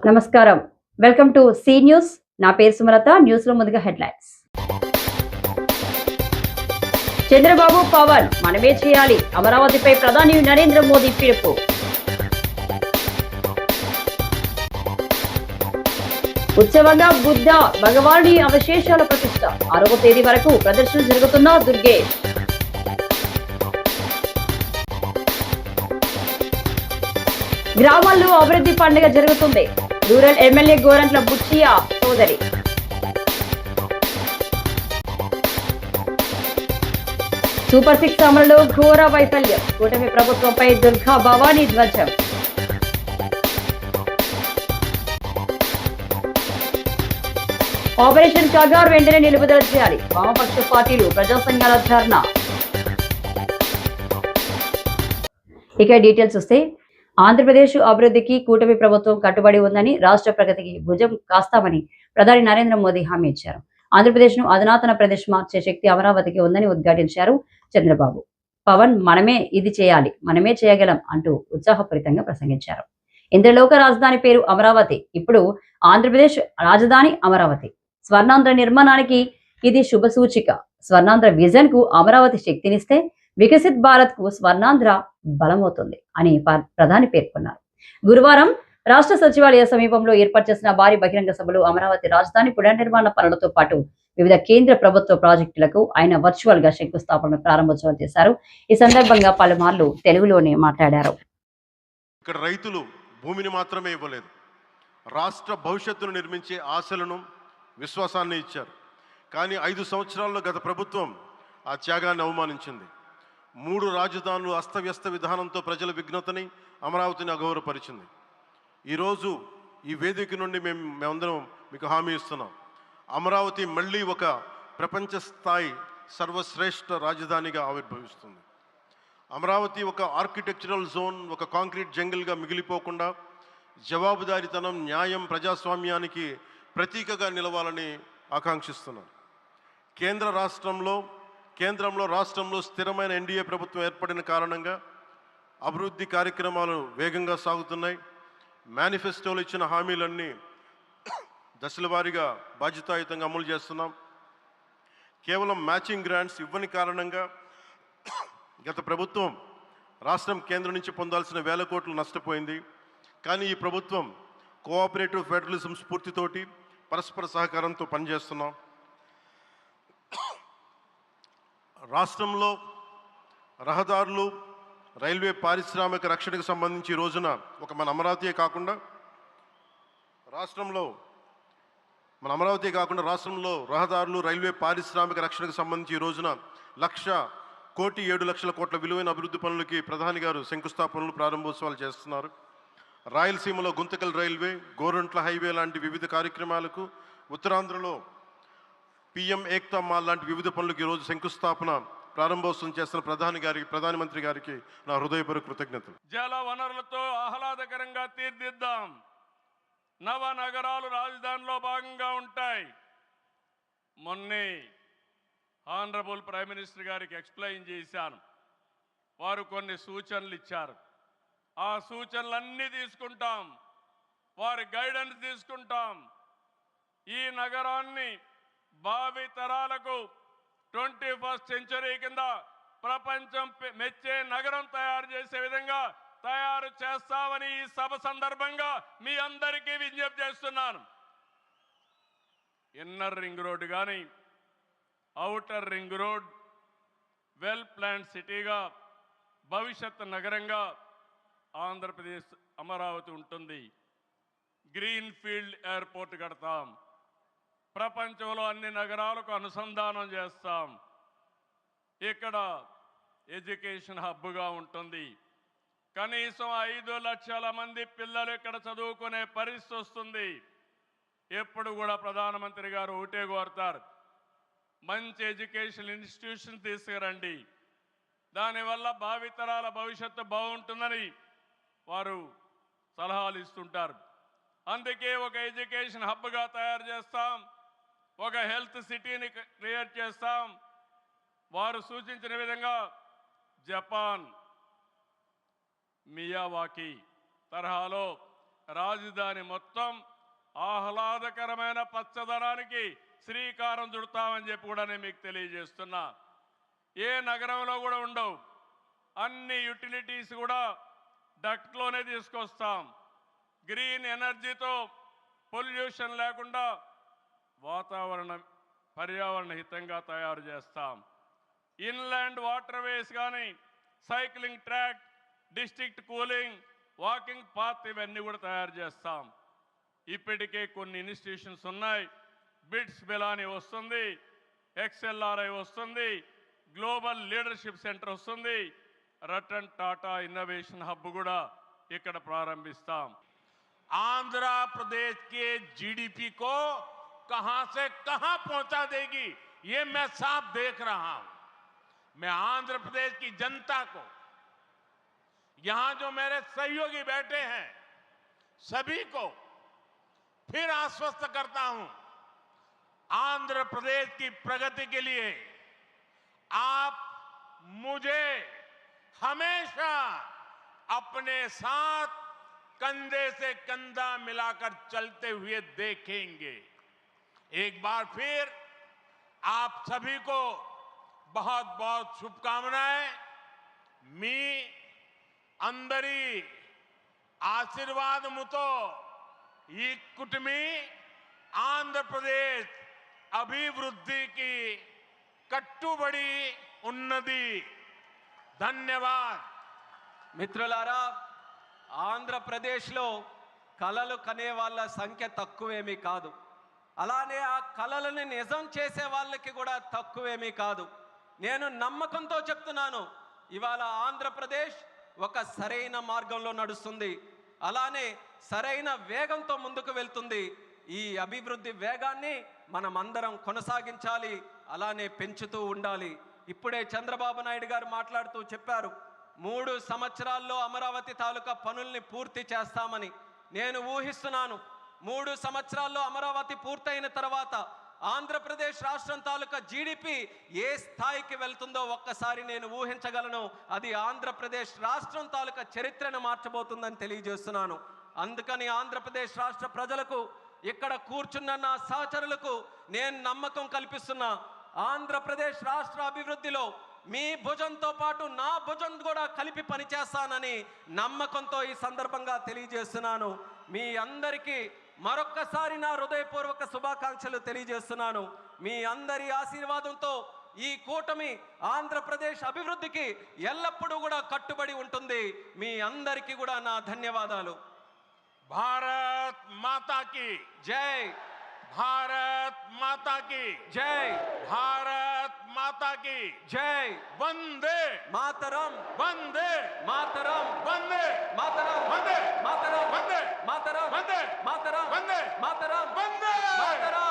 నమస్కారం. Welcome to C news. నా పేరు సుమలత. న్యూస్‌లో ముందుగా హెడ్లైన్స్. చంద్రబాబు, పవన్ మనమే చేయాలి. అమరావతిపై ప్రధాని నరేంద్ర మోదీ పిలుపు. ఉత్సవంగా బుద్ధ భగవానుడి అవశేషాల ప్రతిష్ట. 6వ తేదీ వరకు ప్రదర్శన జరుగుతున్న దుర్గేష్. గ్రామాల్లో అభివృద్ధి పండుగ జరుగుతుంది. రూరల్ ఎమ్మెల్యే గోరంట్ల బుచ్చియా సోదరి. సూపర్ 6 అమలులో ఘోర వైఫల్యం. కూటమి ప్రభుత్వంపై దుర్గా భవానీ ధ్వజం. ఆపరేషన్ కగార్ వెంటనే నిలుపుదల చేయాలి. వామపక్ష పార్టీలు ప్రజా సంఘాల ధర్నా. ఇక డీటెయిల్స్ వస్తే, ఆంధ్రప్రదేశ్ అభివృద్ధికి కూటమి ప్రభుత్వం కట్టుబడి ఉందని, రాష్ట్ర ప్రగతికి భుజం కాస్తామని ప్రధాని నరేంద్ర మోదీ హామీ ఇచ్చారు. ఆంధ్రప్రదేశ్ను అధునాతన ప్రదేశ్ మార్చే శక్తి అమరావతికి ఉందని ఉద్ఘాటించారు చంద్రబాబు. పవన్ మనమే ఇది చేయాలి, మనమే చేయగలం అంటూ ఉత్సాహపూరితంగా ప్రసంగించారు. ఇంద్రలోక రాజధాని పేరు అమరావతి. ఇప్పుడు ఆంధ్రప్రదేశ్ రాజధాని అమరావతి. స్వర్ణాంధ్ర నిర్మాణానికి ఇది శుభ సూచిక. స్వర్ణాంధ్ర విజన్ కు అమరావతి శక్తినిస్తే వికసిత్ భారత్ కు స్వర్ణాంధ్ర బలమవుతుంది అని ప్రధాని పేర్కొన్నారు. గురువారం రాష్ట్ర సచివాలయ సమీపంలో ఏర్పాటు చేసిన భారీ బహిరంగ సభలో అమరావతి రాజధాని పునర్నిర్మాణ పనులతో పాటు వివిధ కేంద్ర ప్రభుత్వ ప్రాజెక్టులకు ఆయన వర్చువల్ గా శంకుస్థాపన ప్రారంభోత్సవం చేశారు. ఈ సందర్భంగా పలుమార్లు తెలుగులోనే మాట్లాడారు. ఇక్కడ రైతులు భూమిని మాత్రమే ఇవ్వలేదు, రాష్ట్ర భవిష్యత్తును నిర్మించే ఆశలను, విశ్వాసాన్ని ఇచ్చారు. కానీ 5 సంవత్సరాల్లో గత ప్రభుత్వం ఆ త్యాగాన్ని అవమానించింది. 3 రాజధానులు అస్తవ్యస్త విధానంతో ప్రజల విఘ్నతని, అమరావతిని అగౌరవపరిచింది. ఈరోజు ఈ వేదిక నుండి మేమందరం మీకు హామీ ఇస్తున్నాం. అమరావతి మళ్ళీ ఒక ప్రపంచ స్థాయి సర్వశ్రేష్ఠ రాజధానిగా ఆవిర్భవిస్తుంది. అమరావతి ఒక ఆర్కిటెక్చరల్ జోన్, ఒక కాంక్రీట్ జంగిల్గా మిగిలిపోకుండా జవాబుదారీతనం, న్యాయం, ప్రజాస్వామ్యానికి ప్రతీకగా నిలవాలని ఆకాంక్షిస్తున్నాను. కేంద్రంలో రాష్ట్రంలో స్థిరమైన ఎన్డీఏ ప్రభుత్వం ఏర్పడిన కారణంగా అభివృద్ధి కార్యక్రమాలు వేగంగా సాగుతున్నాయి. మేనిఫెస్టోలో ఇచ్చిన హామీలన్నీ దశల వారీగా బాధ్యతాయుతంగా అమలు చేస్తున్నాం. కేవలం మ్యాచింగ్ గ్రాంట్స్ ఇవ్వని కారణంగా గత ప్రభుత్వం రాష్ట్రం కేంద్రం నుంచి పొందాల్సిన వేల కోట్లు నష్టపోయింది. కానీ ఈ ప్రభుత్వం కోఆపరేటివ్ ఫెడరలిజం స్ఫూర్తితోటి పరస్పర సహకారంతో పనిచేస్తున్నాం. రాష్ట్రంలో రహదారులు, రైల్వే, పారిశ్రామిక రక్షణకు సంబంధించి ఈ రోజున మన అమరావతి కాకుండా రాష్ట్రంలో రహదారులు, రైల్వే, పారిశ్రామిక రక్షణకు సంబంధించి ఈ రోజున 1,07,00,00,000 కోట్ల విలువైన అభివృద్ధి పనులకి ప్రధాని గారు శంకుస్థాపనలు, ప్రారంభోత్సవాలు చేస్తున్నారు. రాయలసీమలో గుంతకల్ రైల్వే, గోరంట్ల హైవే లాంటి వివిధ కార్యక్రమాలకు, ఉత్తరాంధ్రలో పిఎం ఏక్తా మాల్ లాంటి వివిధ పనులకు ఈరోజు శంకుస్థాపన, ప్రారంభోత్సవం చేస్తున్న ప్రధానమంత్రి గారికి నా హృదయపూర్వక కృతజ్ఞతలు. జల వనరులతో ఆహ్లాదకరంగా తీర్చిదిద్దాం. నవ నగరాలు రాజధానిలో భాగంగా ఉంటాయి. మొన్నే ఆనరబుల్ ప్రైమ్ మినిస్టర్ గారికి ఎక్స్ప్లెయిన్ చేశాను. వారు కొన్ని సూచనలు ఇచ్చారు. ఆ సూచనలన్నీ తీసుకుంటాం, వారి గైడెన్స్ తీసుకుంటాం. ఈ నగరాన్ని భావి తరాలకు 21st సెంచరీ కింద ప్రపంచం మెచ్చే నగరం తయారు చేసే విధంగా తయారు చేస్తామని ఈ సభ సందర్భంగా మీ అందరికీ విజ్ఞప్తి చేస్తున్నాను. ఇన్నర్ రింగ్ రోడ్ కానీ, outer ring road well plan సిటీగా, భవిష్యత్ నగరంగా ఆంధ్రప్రదేశ్ అమరావతి ఉంటుంది. గ్రీన్ ఫీల్డ్ ఎయిర్పోర్ట్ కడతాం. ప్రపంచంలో అన్ని నగరాలకు అనుసంధానం చేస్తాం. ఇక్కడ ఎడ్యుకేషన్ హబ్గా ఉంటుంది. కనీసం 5 లక్షల మంది పిల్లలు ఇక్కడ చదువుకునే పరిస్థితి వస్తుంది. ఎప్పుడు కూడా ప్రధానమంత్రి గారు ఒకటే కోరుతారు, మంచి ఎడ్యుకేషన్ ఇన్స్టిట్యూషన్ తీసుకురండి, దానివల్ల భావితరాల భవిష్యత్తు బాగుంటుందని వారు సలహాలు ఇస్తుంటారు. అందుకే ఒక ఎడ్యుకేషన్ హబ్గా తయారు చేస్తాం, ఒక హెల్త్ సిటీని క్రియేట్ చేస్తాం. వారు సూచించిన విధంగా జపాన్ మియావాకి తరహాలో రాజధాని మొత్తం ఆహ్లాదకరమైన పచ్చదనానికి శ్రీకారం చుడతామని చెప్పి కూడా నేను మీకు తెలియజేస్తున్నా. ఏ నగరంలో కూడా ఉండవు, అన్ని యుటిలిటీస్ కూడా డక్ట్లోనే తీసుకొస్తాం. గ్రీన్ ఎనర్జీతో పొల్యూషన్ లేకుండా పర్యావరణ హితంగా తయారు చేస్తాం. ఇన్లాండ్ వాటర్వేస్ కానీ, cycling track, district cooling, walking path ఇవన్నీ కూడా తయారు చేస్తాం. ఇప్పటికే కొన్ని ఇన్స్టిట్యూషన్స్ ఉన్నాయి. బిట్స్ బిలాని వస్తుంది, XLRI వస్తుంది, గ్లోబల్ లీడర్షిప్ సెంటర్ వస్తుంది, రతన్ టాటా ఇన్నోవేషన్ హబ్ కూడా ఇక్కడ ప్రారంభిస్తాం. आंध्र प्रदेश के जीडीपी को कहां से कहां पहुंचा देगी ये मैं साफ देख रहा हूं. मैं आंध्र प्रदेश की जनता को, यहां जो मेरे सहयोगी बैठे हैं, सभी को फिर आश्वस्त करता हूं, आंध्र प्रदेश की प्रगति के लिए आप मुझे हमेशा अपने साथ कंधे से कंधा मिलाकर चलते हुए देखेंगे. एक बार फिर आप सभी को बहुत बहुत शुभकामनाएं. मी अंदरी आशीर्वादमुतो ఈ కుటుంబీ ఆంధ్రప్రదేశ్ అభివృద్ధికి కట్టుబడి ఉన్నది. ధన్యవాద్. మిత్రులారా, ఆంధ్రప్రదేశ్లో కలలు కనే వాళ్ళ సంఖ్య తక్కువేమీ కాదు. అలానే ఆ కలలను నిజం చేసే వాళ్ళకి కూడా తక్కువేమీ కాదు. నేను నమ్మకంతో చెప్తున్నాను, ఇవాళ ఆంధ్రప్రదేశ్ ఒక సరైన మార్గంలో నడుస్తుంది. అలానే సరైన వేగంతో ముందుకు వెళ్తుంది. ఈ అభివృద్ధి వేగాన్ని మనం అందరం కొనసాగించాలి, అలానే పెంచుతూ ఉండాలి. ఇప్పుడే చంద్రబాబు నాయుడు గారు మాట్లాడుతూ చెప్పారు, 3 సంవత్సరాల్లో అమరావతి తాలూకా పనుల్ని పూర్తి చేస్తామని. నేను ఊహిస్తున్నాను, 3 సంవత్సరాల్లో అమరావతి పూర్తయిన తర్వాత ఆంధ్రప్రదేశ్ రాష్ట్రం తాలూకా జీడిపి ఏ స్థాయికి వెళ్తుందో ఒక్కసారి నేను ఊహించగలను. అది ఆంధ్రప్రదేశ్ రాష్ట్రం తాలూకా చరిత్రను మార్చబోతుందని తెలియజేస్తున్నాను. అందుకని ఆంధ్రప్రదేశ్ రాష్ట్ర ప్రజలకు, ఇక్కడ కూర్చున్న నా సహచరులకు నేను నమ్మకం కల్పిస్తున్నా, ఆంధ్రప్రదేశ్ రాష్ట్ర అభివృద్ధిలో మీ భుజంతో పాటు నా భుజం కూడా కలిపి పనిచేస్తానని నమ్మకంతో ఈ సందర్భంగా తెలియజేస్తున్నాను. మీ అందరికీ మరొక్కసారి నా హృదయపూర్వక శుభాకాంక్షలు తెలియజేస్తున్నాను. మీ అందరి ఆశీర్వాదంతో ఈ కూటమి ఆంధ్రప్రదేశ్ అభివృద్ధికి ఎల్లప్పుడూ కూడా కట్టుబడి ఉంటుంది. మీ అందరికీ కూడా నా ధన్యవాదాలు. భారత్ మాతా की జై. भारत माता की జై. भारत माता की జై. वंदे మాతరం. वंदे మాతరం. वंदे మాతరం. वंदे మాతరం. वंदे మాతరం. वंदे మాతరం. वंदे మాతరం. वंदे మాతరం.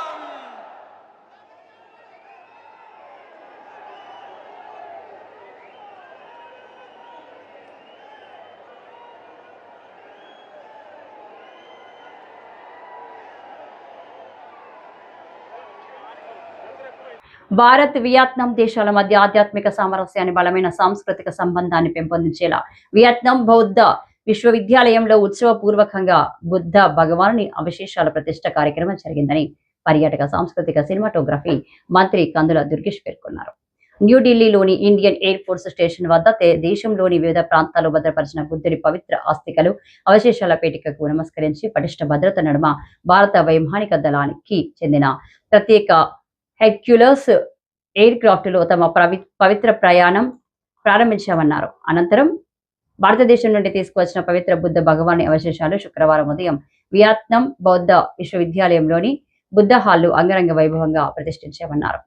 భారత్ వియత్నాం దేశాల మధ్య ఆధ్యాత్మిక సామరస్యాన్ని, బలమైన సాంస్కృతిక సంబంధాన్ని పెంపొందించేలా వియత్నాం బౌద్ధ విశ్వవిద్యాలయంలో ఉత్సవపూర్వకంగా బుద్ధ భగవానుని అవశేషాల ప్రతిష్ఠ కార్యక్రమం జరిగిందని పర్యాటక సాంస్కృతిక సినిమాటోగ్రఫీ మంత్రి కందుల దుర్గేష్ పేర్కొన్నారు. న్యూఢిల్లీలోని ఇండియన్ ఎయిర్ ఫోర్స్ స్టేషన్ వద్ద దేశంలోని వివిధ ప్రాంతాల్లో భద్రపరిచిన బుద్ధుడి పవిత్ర ఆస్తికలు, అవశేషాల పేటికకు నమస్కరించి పటిష్ట భద్రత నడుమ భారత వైమానిక దళానికి చెందిన ప్రత్యేక హెర్క్యులస్ ఎయిర్ క్రాఫ్ట్ లో తమ పవిత్ర ప్రయాణం ప్రారంభించామన్నారు. అనంతరం భారతదేశం నుండి తీసుకువచ్చిన పవిత్ర బుద్ధ భగవాని అవశేషాలు శుక్రవారం ఉదయం వియత్నాం బౌద్ధ విశ్వవిద్యాలయంలోని బుద్ధ హాల్లో అంగరంగ వైభవంగా ప్రతిష్ఠించామన్నారు.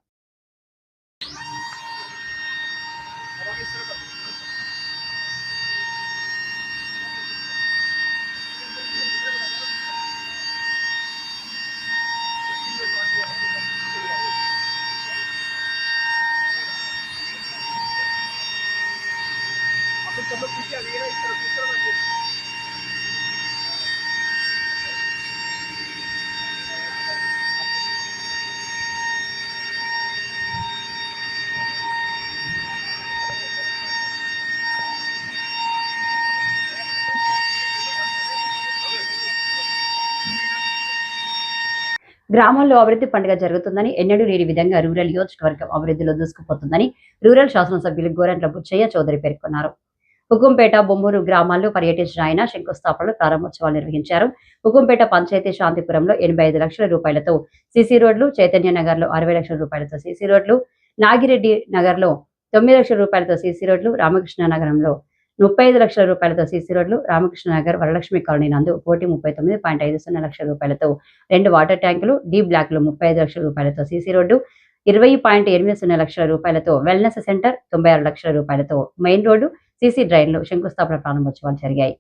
గ్రామాల్లో అభివృద్ధి పండుగ జరుగుతుందని, ఎన్నడూ లేని విధంగా రూరల్ నియోజకవర్గం అభివృద్ధిలో దూసుకుపోతుందని రూరల్ శాసనసభ్యులు గోరంట్ల బుచ్చయ్య చౌదరి పేర్కొన్నారు. హుకుంపేట, బొమ్మూరు గ్రామాల్లో పర్యటించిన ఆయన శంకుస్థాపనలు, ప్రారంభోత్సవాలు నిర్వహించారు. హుకుంపేట పంచాయతీ శాంతిపురంలో 85 లక్షల రూపాయలతో సీసీ రోడ్లు, చైతన్య నగర్లో 60 లక్షల రూపాయలతో సీసీ రోడ్లు, నాగిరెడ్డి నగర్లో 9 లక్షల రూపాయలతో సీసీ రోడ్లు, రామకృష్ణ నగరంలో 35 లక్షల రూపాయలతో సీసీ రోడ్లు, రామకృష్ణ నగర్ వరలక్ష్మి కాలనీ నందు 139.50 లక్షల రూపాయలతో 2 వాటర్ ట్యాంకులు, డి బ్లాక్ లో 35 లక్షల రూపాయలతో సీసీ రోడ్డు, 20.80 లక్షల రూపాయలతో వెల్నెస్ సెంటర్, 96 లక్షల రూపాయలతో మెయిన్ రోడ్డు, సీసీ డ్రైన్లు శంకుస్థాపన ప్రారంభోత్సవాలు జరిగాయి.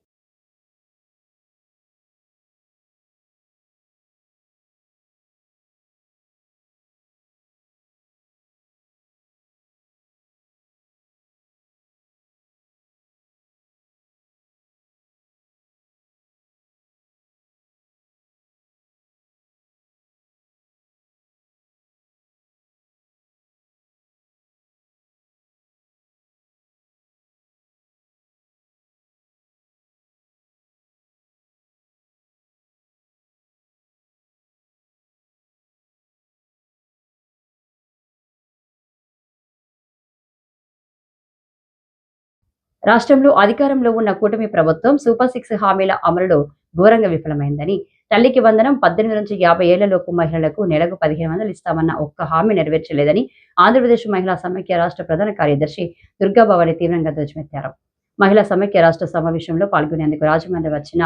రాష్ట్రంలో అధికారంలో ఉన్న కూటమి ప్రభుత్వం సూపర్ 6 హామీల అమలులో ఘోరంగా విఫలమైందని, తల్లికి వందనం, 18 నుంచి 50 ఏళ్లలోపు మహిళలకు నెలకు 1500 ఇస్తామన్న ఒక్క హామీ నెరవేర్చలేదని ఆంధ్రప్రదేశ్ మహిళా సమైక్య రాష్ట్ర ప్రధాన కార్యదర్శి దుర్గాభవాని తీవ్రంగా ధ్వజమెత్తారు. మహిళా సమైక్య రాష్ట్ర సమావేశంలో పాల్గొనేందుకు రాజమండ్రి వచ్చిన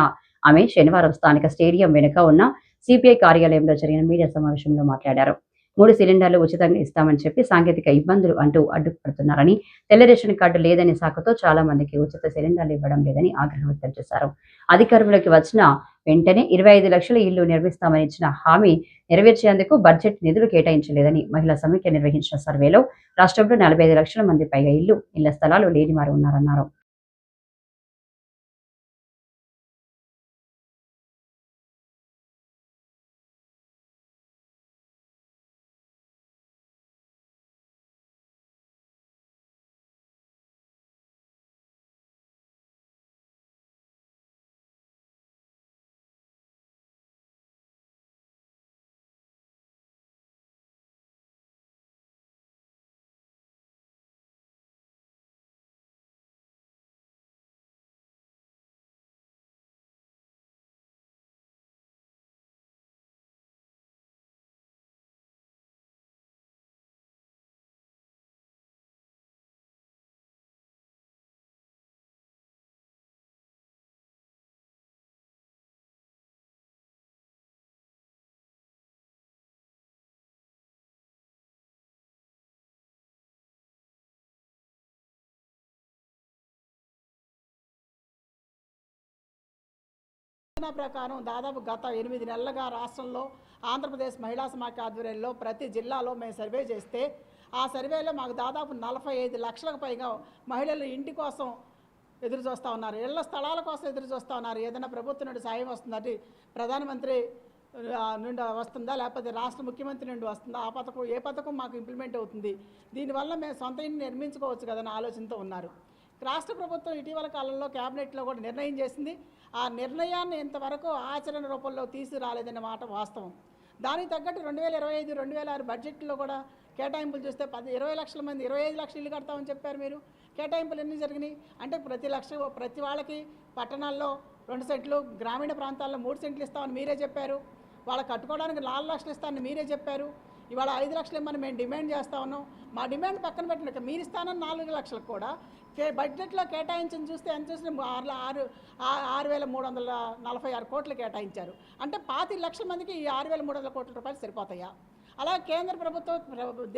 ఆమె శనివారం స్థానిక స్టేడియం వెనుక ఉన్న సిపిఐ కార్యాలయంలో జరిగిన మీడియా సమావేశంలో మాట్లాడారు. 3 సిలిండర్లు ఉచితంగా ఇస్తామని చెప్పి సాంకేతిక ఇబ్బందులు అంటూ అడ్డుపడుతున్నారని, తెల్ల రేషన్ కార్డు లేదని సాకుతో చాలా మందికి ఉచిత సిలిండర్లు ఇవ్వడం లేదని ఆగ్రహం వ్యక్తం చేశారు. అధికారంలోకి వచ్చిన వెంటనే 25 లక్షల ఇళ్లు నిర్మిస్తామని ఇచ్చిన హామీ నెరవేర్చేందుకు బడ్జెట్ నిధులు కేటాయించలేదని, మహిళా సమైక్య నిర్వహించిన సర్వేలో రాష్ట్రంలో 45 లక్షల మంది పైగా ఇళ్ల స్థలాలు లేని వారు ఉన్నారన్నారు. ప్రకారం దాదాపు గత 8 నెలలుగా రాష్ట్రంలో ఆంధ్రప్రదేశ్ మహిళా సమాఖ్య ఆధ్వర్యంలో ప్రతి జిల్లాలో మేము సర్వే చేస్తే ఆ సర్వేలో మాకు దాదాపు 45 లక్షలకు పైగా మహిళలు ఇంటి కోసం ఎదురు చూస్తూ ఉన్నారు, ఇళ్ల స్థలాల కోసం ఎదురు చూస్తూ ఉన్నారు. ఏదైనా ప్రభుత్వం నుండి సాయం వస్తుందంటే ప్రధానమంత్రి నుండి వస్తుందా, లేకపోతే రాష్ట్ర ముఖ్యమంత్రి నుండి వస్తుందా, ఆ పథకం ఏ పథకం మాకు ఇంప్లిమెంట్ అవుతుంది, దీనివల్ల మేము సొంత ఇంటిని నిర్మించుకోవచ్చు కదని ఆలోచనతో ఉన్నారు. రాష్ట్ర ప్రభుత్వం ఇటీవల కాలంలో క్యాబినెట్లో కూడా నిర్ణయం చేసింది. ఆ నిర్ణయాన్ని ఇంతవరకు ఆచరణ రూపంలో తీసుకురాలేదన్న మాట వాస్తవం. దానికి తగ్గట్టు 2025-2026 బడ్జెట్లో కూడా కేటాయింపులు చూస్తే 20 లక్షల మంది 25 లక్షలు ఇల్లు కడతామని చెప్పారు. మీరు కేటాయింపులు ఎన్ని జరిగినాయి అంటే ప్రతి వాళ్ళకి పట్టణాల్లో 2 సెంట్లు, గ్రామీణ ప్రాంతాల్లో 3 సెంట్లు ఇస్తామని మీరే చెప్పారు. వాళ్ళకి కట్టుకోవడానికి 4 లక్షలు ఇస్తామని మీరే చెప్పారు. ఇవాళ 5 లక్షలు ఇమ్మని మేము డిమాండ్ చేస్తూ ఉన్నాం. మా డిమాండ్ పక్కన పెట్టినాక మీరు ఇస్తానని 4 లక్షలకు కూడా బడ్జెట్లో కేటాయించని చూస్తే ఎంత చూసినా 6,346 కోట్లు కేటాయించారు. అంటే 25 లక్షల మందికి ఈ 6,300 కోట్ల రూపాయలు సరిపోతాయా? అలాగే కేంద్ర ప్రభుత్వం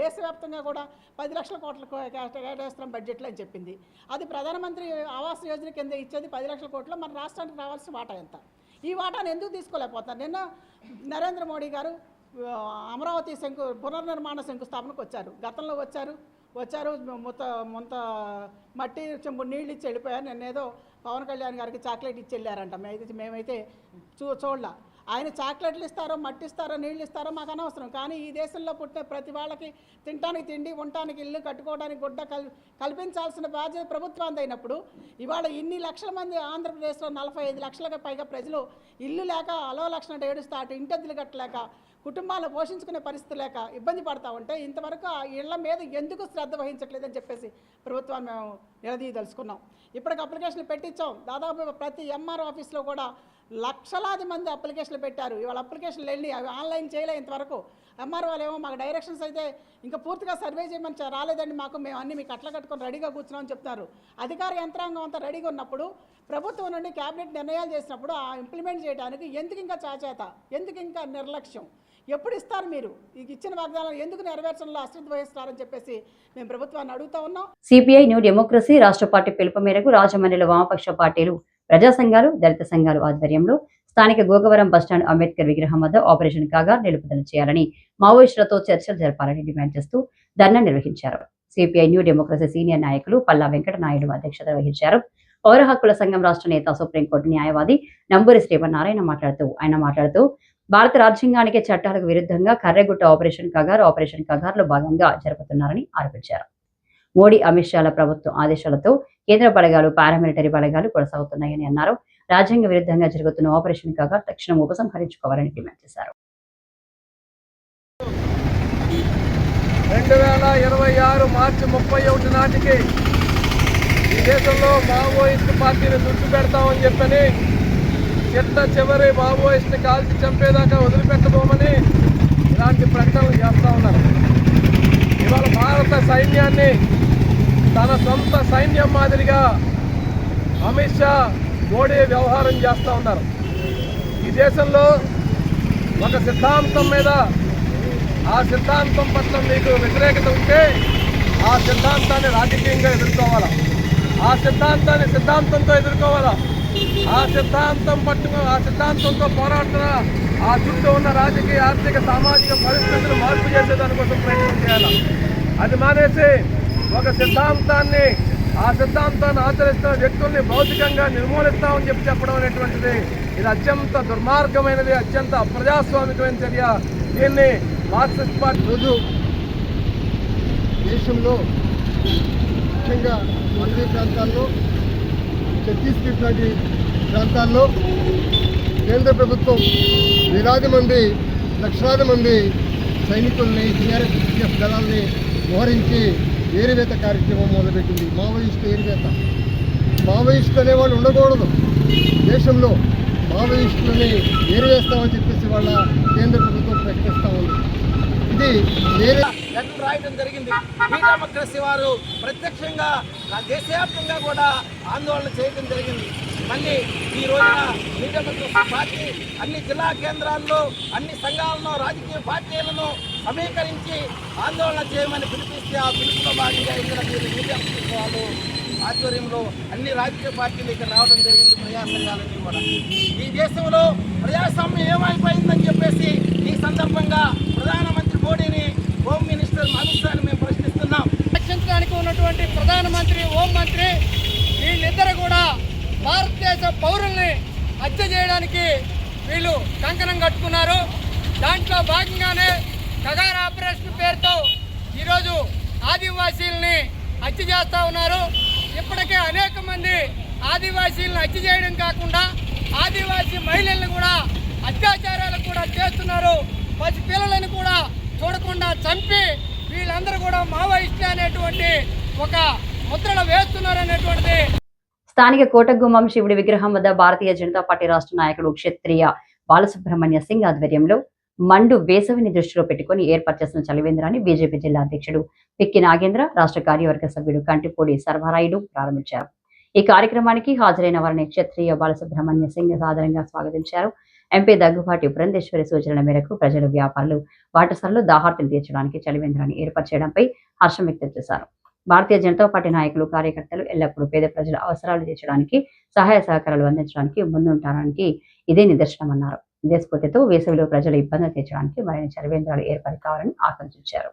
దేశవ్యాప్తంగా కూడా 10 లక్షల కోట్ల కేటాయిస్తున్నాం బడ్జెట్లో అని చెప్పింది. అది ప్రధానమంత్రి ఆవాస్ యోజన కింద ఇచ్చేది 10 లక్షల కోట్లు. మన రాష్ట్రానికి రావాల్సిన వాటా ఎంత? ఈ వాటాను ఎందుకు తీసుకోలేకపోతారు? నిన్న నరేంద్ర మోడీ గారు అమరావతి పునర్నిర్మాణ శంకుస్థాపనకు వచ్చారు. గతంలో వచ్చారు మొత్త మట్టి చెంబు నీళ్ళు ఇచ్చి వెళ్ళిపోయారు. నిన్నేదో పవన్ కళ్యాణ్ గారికి చాక్లెట్ ఇచ్చి వెళ్ళారంట. మేమైతే చూడలా. ఆయన చాక్లెట్లు ఇస్తారో, మట్టి ఇస్తారో, నీళ్ళు ఇస్తారో మాకు అనవసరం. కానీ ఈ దేశంలో పుట్టిన ప్రతి వాళ్ళకి తినడానికి తిండి, ఉండటానికి ఇల్లు, కట్టుకోవడానికి గుడ్డ కల్పించాల్సిన బాధ్యత ప్రభుత్వానికి అయినప్పుడు ఇవాళ ఇన్ని లక్షల మంది ఆంధ్రప్రదేశ్లో 45 లక్షలకు పైగా ప్రజలు ఇల్లు లేక అలవ లక్షణం ఏడుస్తూ అటు ఇంటెద్దులు కట్టలేక కుటుంబాలను పోషించుకునే పరిస్థితి లేక ఇబ్బంది పడతా ఉంటే ఇంతవరకు ఆ ఇళ్ల మీద ఎందుకు శ్రద్ధ వహించట్లేదని చెప్పేసి ప్రభుత్వాన్ని మేము నిలదీయదలుచుకున్నాం. ఇప్పటికి అప్లికేషన్లు పెట్టించాం. దాదాపు ప్రతి ఎంఆర్ ఆఫీస్లో కూడా లక్షలాది మంది అప్లికేషన్లు పెట్టారు. ఇవాళ అప్లికేషన్లు వెళ్ళి అవి ఆన్లైన్ చేయలే ఇంతవరకు. ఎంఆర్ వాళ్ళు ఏమో మాకు డైరెక్షన్స్ అయితే ఇంకా పూర్తిగా సర్వే చేయమని రాలేదండి, మేము అన్ని మీకు అట్లా కట్టుకొని రెడీగా కూర్చున్నామని చెప్తున్నారు. అధికార యంత్రాంగం అంతా రెడీగా ఉన్నప్పుడు, ప్రభుత్వం నుండి క్యాబినెట్ నిర్ణయాలు చేసినప్పుడు ఆ ఇంప్లిమెంట్ చేయడానికి ఎందుకు ఇంకా చాచేత, ఎందుకు ఇంకా నిర్లక్ష్యం, ఎప్పుడు ఇస్తారు మీరు? ఇచ్చిన వాగ్దానాలు ఎందుకు నెరవేర్చడంలో అశ్రద్ధ వహిస్తారని చెప్పేసి మేము ప్రభుత్వాన్ని అడుగుతా ఉన్నాం. సిపిఐ న్యూ డెమోక్రసీ రాష్ట్ర పార్టీ పిలుపు మేరకు రాజమండ్రిలో వామపక్ష పార్టీలు, ప్రజా సంఘాలు, దళిత సంఘాలు ఆధ్వర్యంలో స్థానిక గోకవరం బస్టాండ్ అంబేద్కర్ విగ్రహం వద్ద ఆపరేషన్ కాగార్ నిలుపుదల చేయాలని, మావోయిస్టులతో చర్చలు జరపాలని డిమాండ్ చేస్తూ ధర్నా నిర్వహించారు. సిపిఐ న్యూ డెమోక్రసీ సీనియర్ నాయకులు పల్లా వెంకట నాయుడు అధ్యక్షత వహించారు. పౌర హక్కుల సంఘం రాష్ట్ర నేత, సుప్రీంకోర్టు న్యాయవాది నంబూరి శ్రీమన్నారాయణ మాట్లాడుతూ భారత రాజ్యాంగానికి చట్టాలకు విరుద్ధంగా కర్రెగుట్ట ఆపరేషన్ కగార్లో భాగంగా జరుపుతున్నారని ఆరోపించారు. మోడీ, అమిత్ షాల ప్రభుత్వం ఆదేశాలతో కేంద్ర బలగాలు, పారామిలిటరీ బలగాలు కొనసాగుతున్నాయని అన్నారు. రాజ్యాంగ విరుద్ధంగా జరుగుతున్న ఆపరేషన్ కగార్ తక్షణం ఉపసంహరించుకోవాలని డిమాండ్ చేశారు. 2026 మార్చి 31 నాటికి ఈ దేశంలో మావోయిస్టు పార్టీని తుడిచిపెడతామని చెప్పని, చివరి మావోయిస్టుని కాల్చి చంపేదాకా వదిలిపెట్టబోమని ఇలాంటి ప్రకటనలు చేస్తూ ఉన్నారు. ఇవాళ భారత సైన్యాన్ని తన సొంత సైన్యం మాదిరిగా అమిత్ షా, మోడీ వ్యవహారం చేస్తూ ఉన్నారు. ఈ దేశంలో ఒక సిద్ధాంతం మీద, ఆ సిద్ధాంతం పట్ల మీకు వ్యతిరేకత ఉంటే ఆ సిద్ధాంతాన్ని రాజకీయంగా ఎదుర్కోవాలా, ఆ సిద్ధాంతాన్ని సిద్ధాంతంతో ఎదుర్కోవాలా, ఆ సిద్ధాంతంతో పోరాడుతున్న ఆ చుట్టూ ఉన్న రాజకీయ, ఆర్థిక, సామాజిక పరిస్థితులు మార్పు చేసేదానికోసం ప్రయత్నం చేయాలి. అది మానేసి ఒక సిద్ధాంతాన్ని, ఆ సిద్ధాంతాన్ని ఆచరిస్తున్న వ్యక్తుల్ని భౌతికంగా నిర్మూలిస్తామని చెప్పడం అనేటువంటిది ఇది అత్యంత దుర్మార్గమైనది, అత్యంత అప్రజాస్వామికమైన చర్య. దీన్ని మార్క్సిస్ట్ పార్టీ రోజు దేశంలో ముఖ్యంగా అన్ని ప్రాంతాల్లో, ఛత్తీస్గఢ్ లాంటి ప్రాంతాల్లో కేంద్ర ప్రభుత్వం లక్షలాది మంది సైనికుల్ని, సిఆర్పిఎఫ్ దళాల్ని మోహరించి ఏరివేత కార్యక్రమం మొదలుపెట్టింది. మావోయిస్టు ఏరివేత. మావోయిస్టులు అనేవాళ్ళు ఉండకూడదు దేశంలో. మావోయిస్టులని ఏరివేస్తామని చెప్పేసి వాళ్ళ కేంద్ర ప్రభుత్వం ప్రకటిస్తూ ఉంది. ఇది లెటర్ రాయడం జరిగింది. ఈ డెమోక్రసీ వారు ప్రత్యక్షంగా దేశవ్యాప్తంగా కూడా ఆందోళన చేయడం జరిగింది. మళ్ళీ ఈ రోజున ఈ డెమోక్రసీ పార్టీ అన్ని జిల్లా కేంద్రాల్లో, అన్ని సంఘాలను, రాజకీయ పార్టీలను సమీకరించి ఆందోళన చేయమని పిలిపిస్తే, ఆ పిలుపులో భాగంగా ఇక్కడ మీరు మీడియా వాళ్ళు ఆధ్వర్యంలో అన్ని రాజకీయ పార్టీలు ఇక్కడ రావడం జరిగింది, ప్రజా సంఘాలన్నీ కూడా. ఈ దేశంలో ప్రజాస్వామ్యం ఏమైపోయిందని చెప్పేసి ఈ సందర్భంగా ప్రధానమంత్రి మోడీని, హోమ్ మినిస్టర్ అమిత్ షాని మేము ప్రశ్నిస్తున్నాం. రక్షించడానికి ఉన్నటువంటి ప్రధానమంత్రి, హోంమంత్రి వీళ్ళిద్దరు కూడా భారతదేశ పౌరుల్ని హత్య చేయడానికి వీళ్ళు కంకణం కట్టుకున్నారు. దాంట్లో భాగంగానే కగార్ ఆపరేషన్ పేరుతో ఈరోజు ఆదివాసీల్ని హత్య చేస్తూ ఉన్నారు. ఇప్పటికే అనేక మంది ఆదివాసీలను హత్య చేయడం కాకుండా ఆదివాసీ మహిళలను కూడా అత్యాచారాలు కూడా చేస్తున్నారు. పసి పిల్లలను కూడా చూడకుండా చంపి వీళ్ళందరూ కూడా మావోయిస్టులు అనేటువంటి ఒక ముద్రలు వేస్తున్నారు అనేటువంటిది. స్థానిక కోటగుమ్మం శివుడి విగ్రహం వద్ద భారతీయ జనతా పార్టీ రాష్ట్ర నాయకుడు క్షత్రియ బాలసుబ్రహ్మణ్య సింగ్ ఆధ్వర్యంలో మండు వేసవిని దృష్టిలో పెట్టుకుని ఏర్పాటు చేసిన చలివేంద్రాన్ని బీజేపీ జిల్లా అధ్యక్షుడు పిక్కి నాగేంద్ర, రాష్ట్ర కార్యవర్గ సభ్యుడు కంటిపూడి సర్వరాయుడు ప్రారంభించారు. ఈ కార్యక్రమానికి హాజరైన వారిని క్షత్రియ బాలసుబ్రహ్మణ్య సింగ్ సాదరంగా స్వాగతించారు. ఎంపీ దగ్గుబాటి పురంధేశ్వరి సూచనల మేరకు ప్రజలు, వ్యాపారులు, బాటసార్లు దాహార్తులు తీర్చడానికి చలివేంద్రాన్ని ఏర్పాటు చేయడంపై హర్షం వ్యక్తం చేశారు. భారతీయ జనతా పార్టీ నాయకులు, కార్యకర్తలు ఎల్లప్పుడూ పేద ప్రజల అవసరాలు తీర్చడానికి, సహాయ సహకారాలు అందించడానికి ముందుంటానికి ఇదే నిదర్శనమన్నారు. ఇదే స్ఫూర్తితో వేసవిలో ప్రజల ఇబ్బందులు తీర్చడానికి మరిన్ని చలివేంద్రాలు ఏర్పాటు కావాలని ఆకాంక్షించారు.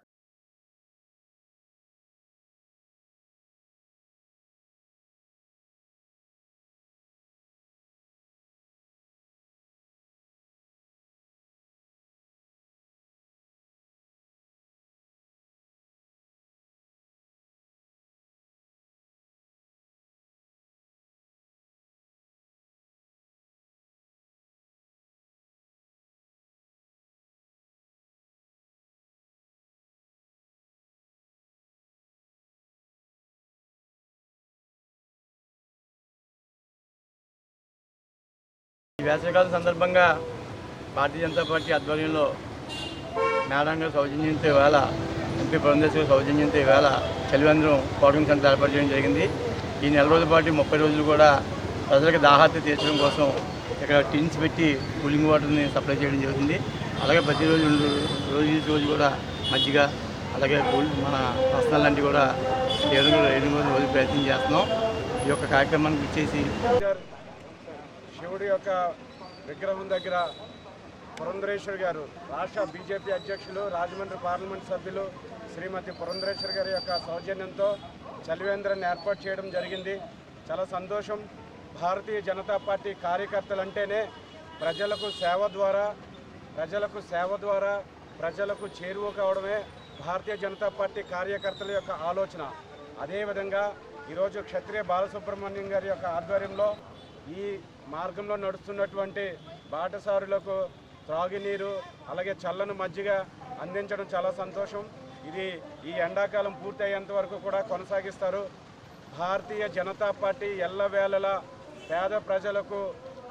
వేసవికాలం సందర్భంగా భారతీయ జనతా పార్టీ ఆధ్వర్యంలో మేడం గారి సౌజన్యంతో ఈవేళ ఎంపీ పురంధేశ్వరి సౌజన్యంతో ఈవేళ చలివేంద్రం కోటింగ్ సెంటర్ ఏర్పాటు చేయడం జరిగింది. ఈ నెల రోజుల పాటు 30 రోజులు కూడా ప్రజలకు దాహార్తి తీర్చడం కోసం ఇక్కడ టిన్స్ పెట్టి కూలింగ్ వాటర్ని సప్లై చేయడం జరుగుతుంది. అలాగే ప్రతిరోజు రోజు కూడా మజ్జిగ అలాగే మన రసనాలు లాంటివి కూడా రోజు ప్రయత్నం చేస్తున్నాం. ఈ యొక్క కార్యక్రమానికి ఇచ్చేసి శివుడి యొక్క విగ్రహం దగ్గర పురంధరేశ్వరి గారు రాష్ట్ర బీజేపీ అధ్యక్షులు రాజమండ్రి పార్లమెంట్ సభ్యులు శ్రీమతి పురంధరేశ్వరి గారి యొక్క సౌజన్యంతో చలివేంద్రాన్ని ఏర్పాటు చేయడం జరిగింది. చాలా సంతోషం. భారతీయ జనతా పార్టీ కార్యకర్తలు అంటేనే ప్రజలకు సేవ ద్వారా ప్రజలకు చేరువ కావడమే భారతీయ జనతా పార్టీ కార్యకర్తల యొక్క ఆలోచన. అదేవిధంగా ఈరోజు క్షత్రియ బాలసుబ్రహ్మణ్యం గారి యొక్క ఆధ్వర్యంలో ఈ మార్గంలో నడుస్తున్నటువంటి బాటసారులకు త్రాగునీరు అలాగే చల్లని మజ్జిగ అందించడం చాలా సంతోషం. ఇది ఈ ఎండాకాలం పూర్తయ్యేంత వరకు కూడా కొనసాగిస్తారు. భారతీయ జనతా పార్టీ ఎల్లవేళలా పేద ప్రజలకు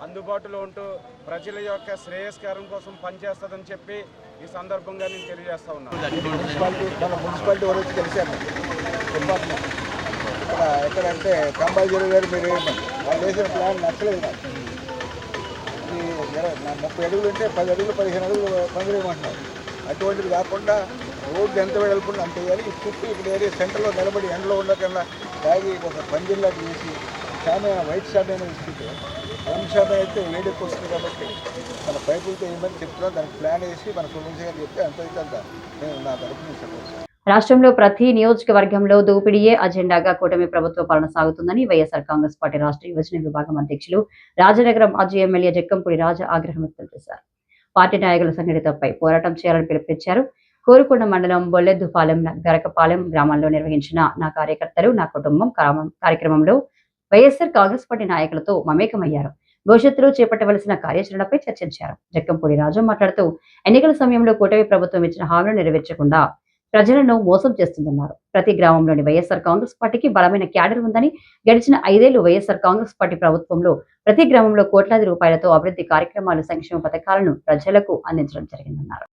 అందుబాటులో ఉంటూ ప్రజల యొక్క శ్రేయస్కారం కోసం పనిచేస్తుందని చెప్పి ఈ సందర్భంగా నేను తెలియజేస్తా ఉన్నాను. మున్సిపాలిటీ వాళ్ళు తెలిసాను ఇక్కడ ఎక్కడంటే కంబాజీరావు గారు మీరు వాళ్ళు వేసిన ప్లాన్ నచ్చలేదు నాకు. ఈ 30 అడుగులు ఉంటే 10 అడుగులు 15 అడుగులు పందిరేయమంటున్నారు. అటువంటిది కాకుండా రోడ్డు ఎంత వెడల్పుండి అంత వేయాలి. ఈ చుట్టూ ఇక్కడ ఏరియా సెంటర్లో నిలబడి ఎండలో ఉండకుండా తాగి ఒక పందిరిలాగా వేసి షామైనా వైట్ షామైనా ఇస్తుంటే వైట్ షామైనా అయితే వేడెక్కి వస్తుంది కాబట్టి మన పైపులతో ఏమని చెప్తున్నాం. దానికి ప్లాన్ వేసి మన సొల్యూషన్ అని చెప్తే అంత నేను నా తరఫున సపోర్ట్. రాష్ట్రంలో ప్రతి నియోజకవర్గంలో దోపిడీయే అజెండాగా కూటమి ప్రభుత్వ పాలన సాగుతుందని వైఎస్ఆర్ కాంగ్రెస్ పార్టీ రాష్ట్ర యువజన విభాగం అధ్యక్షులు రాజనగరం మాజీ ఎమ్మెల్యే జక్కంపూడి రాజా ఆగ్రహం వ్యక్తం చేశారు. పార్టీ నాయకుల సంఘటితపై పోరాటం చేయాలని పిలుపునిచ్చారు. కోరుకొండ మండలం బొల్లెద్దుపాలెం గరకపాలెం గ్రామాల్లో నిర్వహించిన నా కార్యకర్తలు నా కుటుంబం కార్యక్రమంలో వైఎస్ఆర్ కాంగ్రెస్ పార్టీ నాయకులతో మమేకమయ్యారు. భవిష్యత్తులో చేపట్టవలసిన కార్యాచరణపై చర్చించారు. జక్కంపూడి రాజు మాట్లాడుతూ ఎన్నికల సమయంలో కూటమి ప్రభుత్వం ఇచ్చిన హామీలు నెరవేర్చకుండా ప్రజలను మోసం చేస్తుందన్నారు. ప్రతి గ్రామంలోని వైఎస్ఆర్ కాంగ్రెస్ పార్టీకి బలమైన క్యాడర్ ఉందని, గడిచిన 5 ఏళ్లు వైఎస్ఆర్ కాంగ్రెస్ పార్టీ ప్రభుత్వంలో ప్రతి గ్రామంలో కోట్లాది రూపాయలతో అభివృద్ధి కార్యక్రమాలు, సంక్షేమ పథకాలను ప్రజలకు అందించడం జరిగిందన్నారు.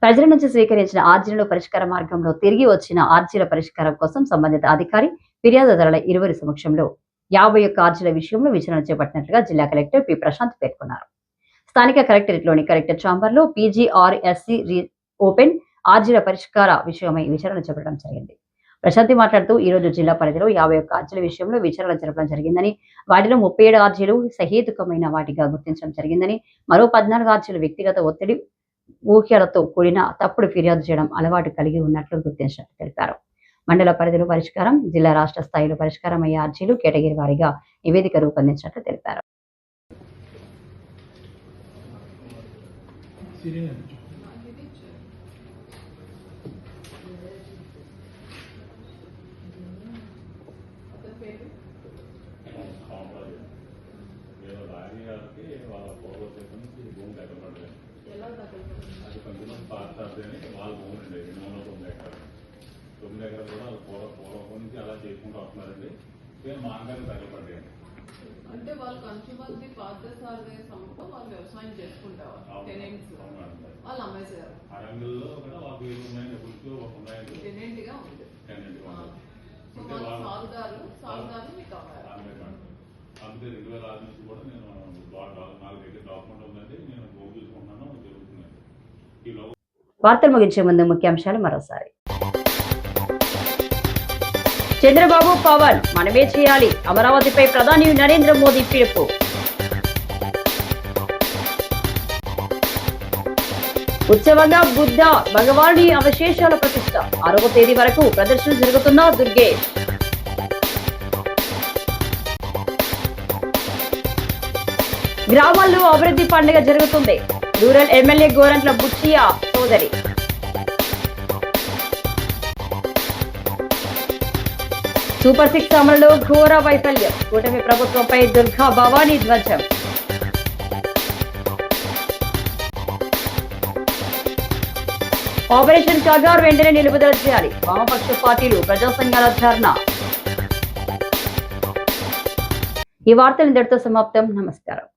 ప్రజల నుంచి స్వీకరించిన ఆర్జీలను పరిష్కార మార్గంలో తిరిగి వచ్చిన ఆర్జీల పరిష్కారం కోసం సంబంధిత అధికారి, ఫిర్యాదుదారుల ఇరువురి సమక్షంలో 51 ఆర్జీల విషయంలో విచారణ చేపట్టినట్లుగా జిల్లా కలెక్టర్ పి ప్రశాంత్ పేర్కొన్నారు. స్థానిక కలెక్టరేట్లోని కలెక్టర్ ఛాంబర్లో పీజీఆర్ఎస్సీ ఓపెన్ ఆర్జీల పరిష్కార విషయమై విచారణ చేపట్టడం జరిగింది. ప్రశాంతి మాట్లాడుతూ ఈ రోజు జిల్లా పరిధిలో 51 ఆర్జీల విషయంలో విచారణ జరపడం జరిగిందని, వాటిలో 37 ఆర్జీలు సహేతుకమైన వాటిగా గుర్తించడం జరిగిందని, మరో 14 ఆర్జీలు వ్యక్తిగత ఒత్తిడి, ఊహ్యాలతో కూడిన తప్పుడు ఫిర్యాదు చేయడం అలవాటు కలిగి ఉన్నట్లు గుర్తించినట్టు తెలిపారు. మండల పరిధిలో పరిష్కారం, జిల్లా రాష్ట్ర స్థాయిలో పరిష్కారం అయ్యే ఆర్జీలు కేటగిరీ వారీగా నివేదిక రూపొందించినట్లు తెలిపారు. అంటే వాళ్ళు కన్స్యూమర్స్ పాత సర్వే సమయంలో వాళ్ళు వ్యవసాయం చేసుకుంటారు. టెనెంట్స్ వాళ్ళు అమ్మేసారు. టెనెంట్ గా ఉంది. సాగుదారు మీకు అమ్మారు. అందుకే 2006 నుంచి కూడా నేను నాకు దగ్గర డాక్యుమెంట్ ఉందండి, నేను గోగు చూసుకుంటున్నాను, జరుగుతున్నాను. వార్తలు ముగించే ముందు ముఖ్యాంశాలు మరోసారి. చంద్రబాబు, పవన్ మనమే చేయాలి, అమరావతిపై ప్రధాని నరేంద్ర మోదీ పిలుపు. ఉత్సవంగా బుద్ధ భగవానుడి అవశేషాల ప్రతిష్ట 6వ తేదీ వరకు ప్రదర్శన జరుగుతున్న దుర్గేష్. గ్రామాల్లో అభివృద్ధి పండుగ జరుగుతుంది. రూరల్ ఎమ్మెల్యే గోరంట్ల బుచ్చియా సోదరి. సూపర్ 6 అమలులో ఘోర వైఫల్యం. కూటమి ప్రభుత్వంపై దుర్గా భవానీ ధ్వజం. ఆపరేషన్ కగార్ వెంటనే నిలుపుదల చేయాలి. వామపక్ష పార్టీలు, ప్రజా సంఘాల ధర్నా. ఈ వార్తలు ఇంతటితో సమాప్తం. నమస్కారం.